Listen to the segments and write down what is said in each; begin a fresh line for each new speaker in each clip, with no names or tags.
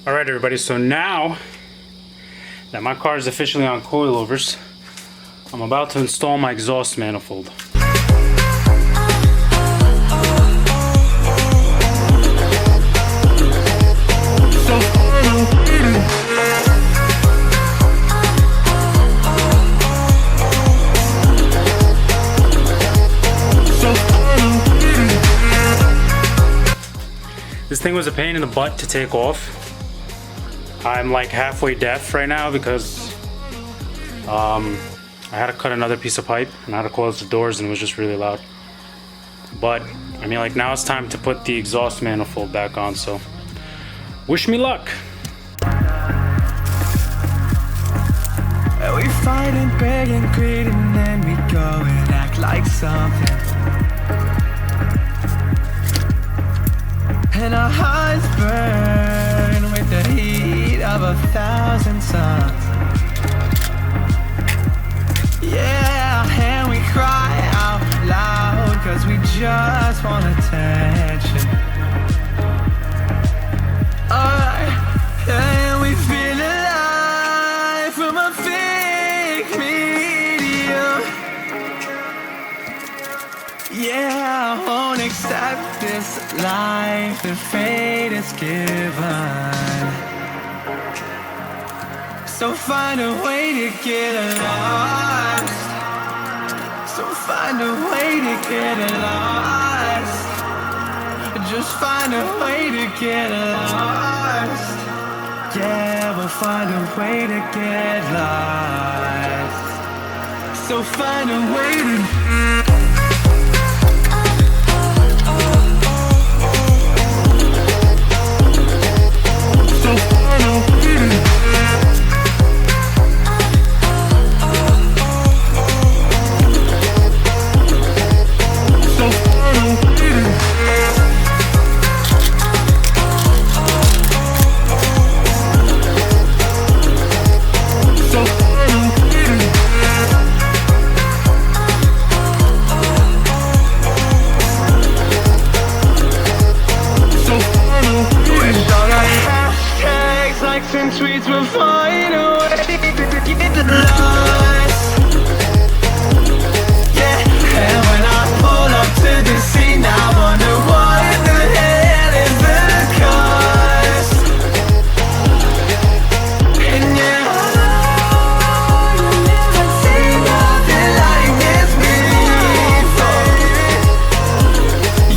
Alright everybody, so now that my car is officially on coilovers, I'm about to install my exhaust manifold. This thing was a pain in the butt to take off. I'm like halfway deaf right now because I had to cut another piece of pipe and I had to close the doors and it was just really loud. But I mean, like, now it's time to put the exhaust manifold back on, so wish me luck.
We fight and beg and greed and then we go and act like something. And our hearts burn with the heat of 1,000 suns. Yeah, and we cry out loud cause we just want attention. And we feel alive from a fake medium. Yeah, I won't accept this life that fate is given. So find a way to get lost. So find a way to get lost. Just find a way to get lost. Yeah, we'll find a way to get lost. So find a way to and tweets will find a way to get lost. Yeah, and when I pull up to the scene, I wonder what the hell is the cost. And yeah, I've never seen nothing like this before.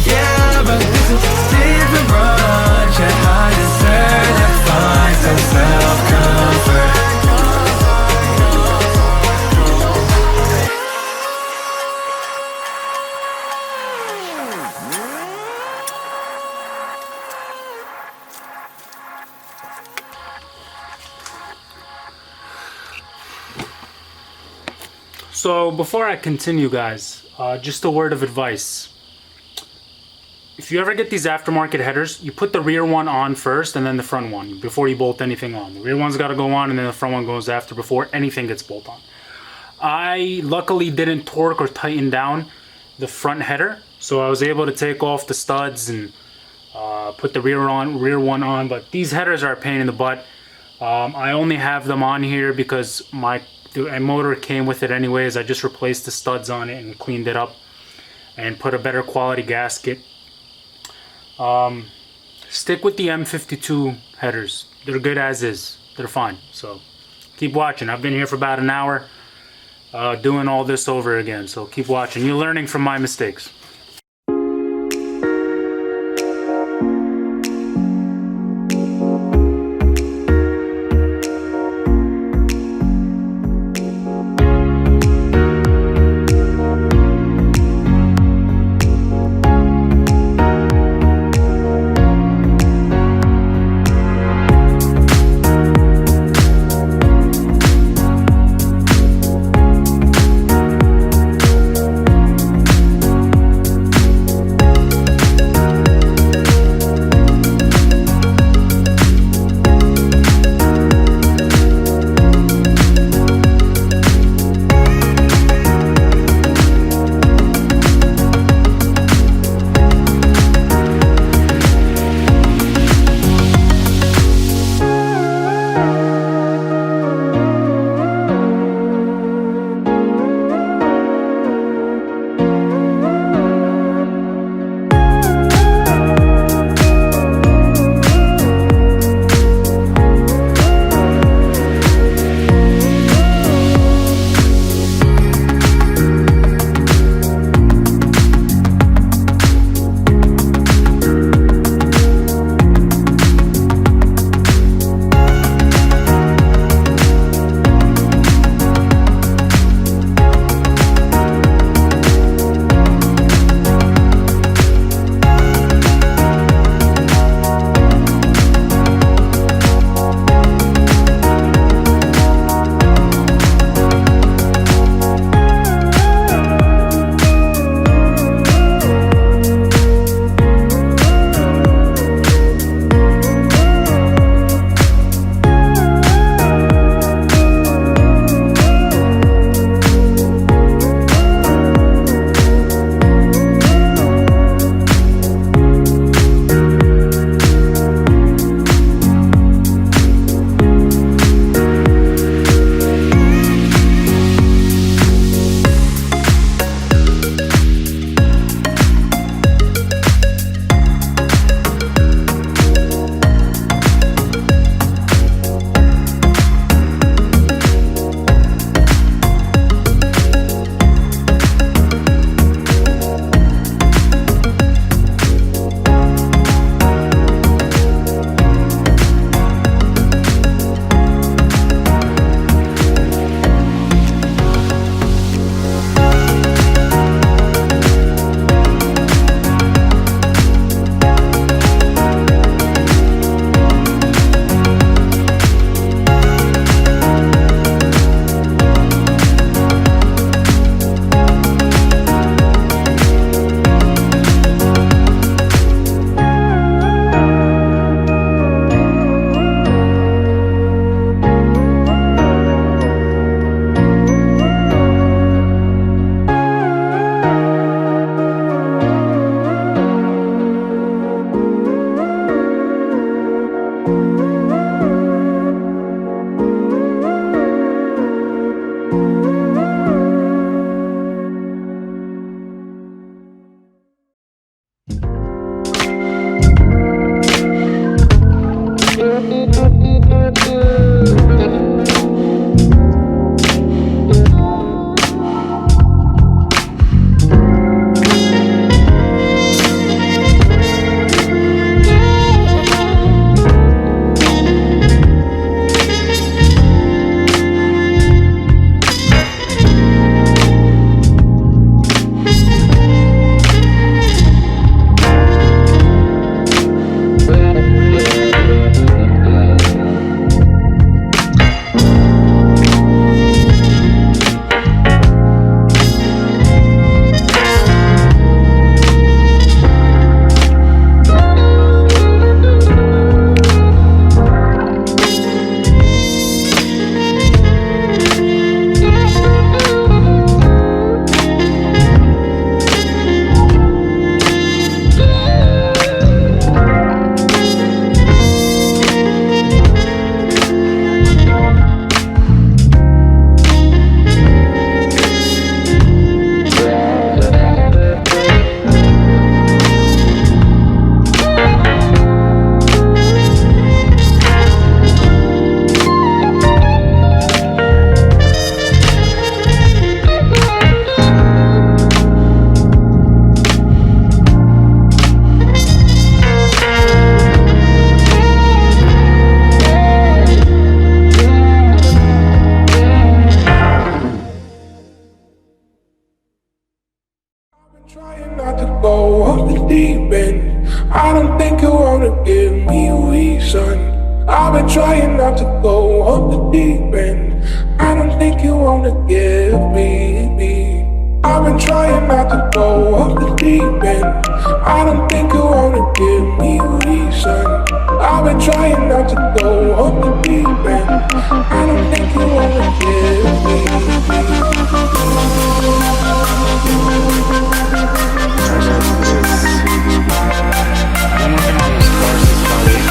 Yeah, but this is a different branch, and I deserve to find some self-comfort.
So before I continue, guys, just a word of advice. If you ever get these aftermarket headers, you put the rear one on first and then the front one before you bolt anything on. The rear one's got to go on and then the front one goes after before anything gets bolted on. I luckily didn't torque or tighten down the front header, so I was able to take off the studs and put the rear one on. But these headers are a pain in the butt. I only have them on here because my motor came with it anyways. I just replaced the studs on it and cleaned it up and put a better quality gasket. Stick with the M52 headers. They're good as is. They're fine. So keep watching. I've been here for about an hour doing all this over again. So keep watching. You're learning from my mistakes.
I don't think you wanna give me a reason. I've been trying not to go off the deep end. I don't think you wanna give me. I've been trying not to go off the deep end. I don't think you wanna give me a reason. I've been trying not to go off the deep end. I don't think you wanna give me.
One more thing on this course is about 8.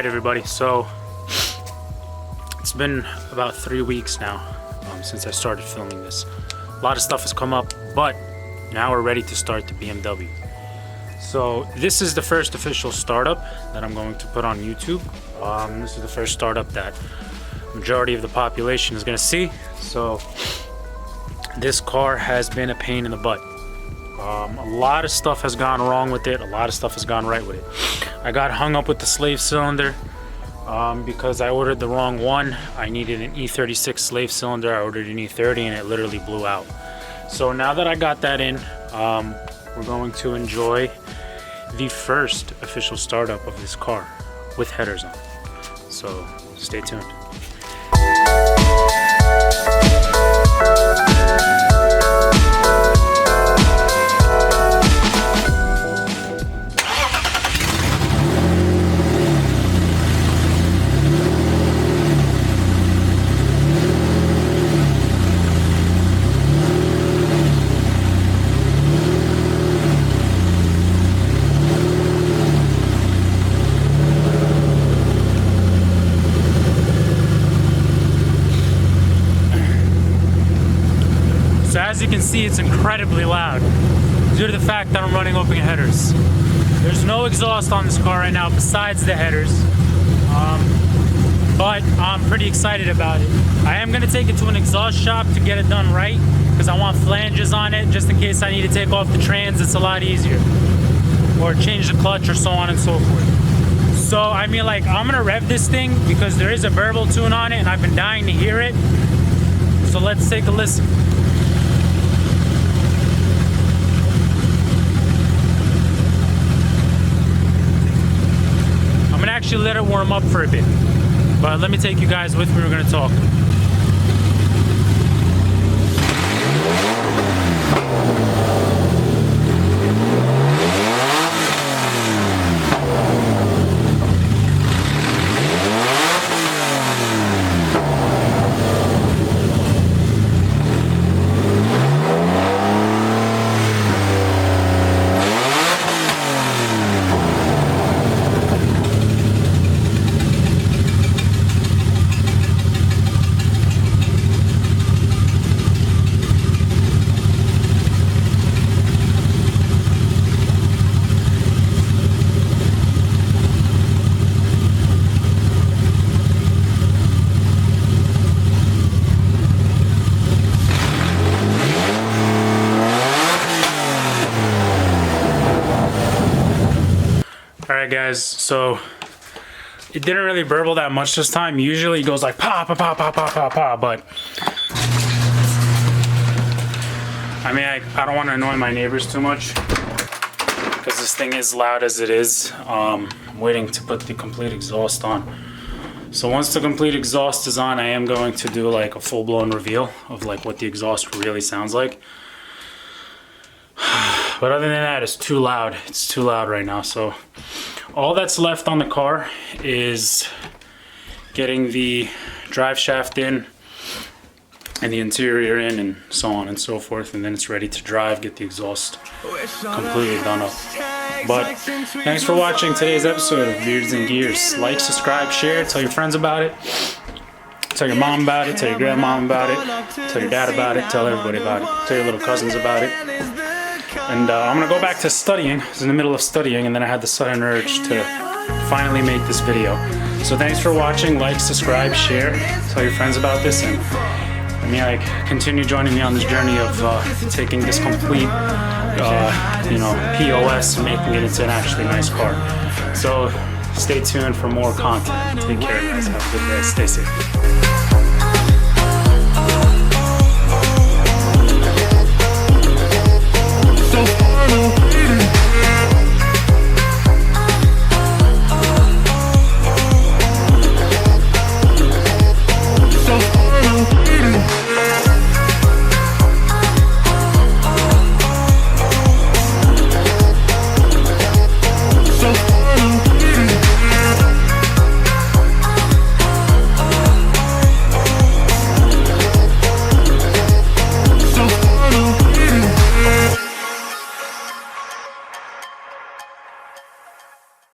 Everybody, so it's been about 3 weeks now since I started filming this. A lot of stuff has come up, but now we're ready to start the BMW. So this is the first official startup that I'm going to put on YouTube. This is the first startup that majority of the population is going to see. So this car has been a pain in the butt. A lot of stuff has gone wrong with it. A lot of stuff has gone right with it. I got hung up with the slave cylinder because I ordered the wrong one. I needed an E36 slave cylinder. I ordered an E30 and it literally blew out. So now that I got that in, we're going to enjoy the first official startup of this car with headers on. So stay tuned. So as you can see, it's incredibly loud due to the fact that I'm running open headers. There's no exhaust on this car right now besides the headers. But I'm pretty excited about it. I am gonna take it to an exhaust shop to get it done right, because I want flanges on it just in case I need to take off the trans. It's a lot easier, or change the clutch or so on and so forth. So I mean, like, I'm gonna rev this thing because there is a verbal tune on it and I've been dying to hear it. So let's take a listen. I'm gonna actually let it warm up for a bit. But let me take you guys with me, we're gonna talk. Alright guys, so it didn't really burble that much this time. Usually it goes like pop, pop, pop, pop, pop, pop, pop, but I mean, I don't want to annoy my neighbors too much because this thing is loud as it is. I'm waiting to put the complete exhaust on. So once the complete exhaust is on, I am going to do like a full-blown reveal of like what the exhaust really sounds like. But other than that, it's too loud. It's too loud right now. So all that's left on the car is getting the drive shaft in and the interior in and so on and so forth. And then it's ready to drive, get the exhaust completely done up. But thanks for watching today's episode of Beards and Gears. Like, subscribe, share, tell your friends about it. Tell your mom about it, tell your grandmom about it, tell your dad about it, tell everybody about it, tell your little cousins about it. And I'm gonna go back to studying. I was in the middle of studying and then I had the sudden urge to finally make this video. So thanks for watching, like, subscribe, share, tell your friends about this, and I mean, like, continue joining me on this journey of taking this complete, POS and making it into an actually nice car. So stay tuned for more content. Take care guys, have a good day, stay safe.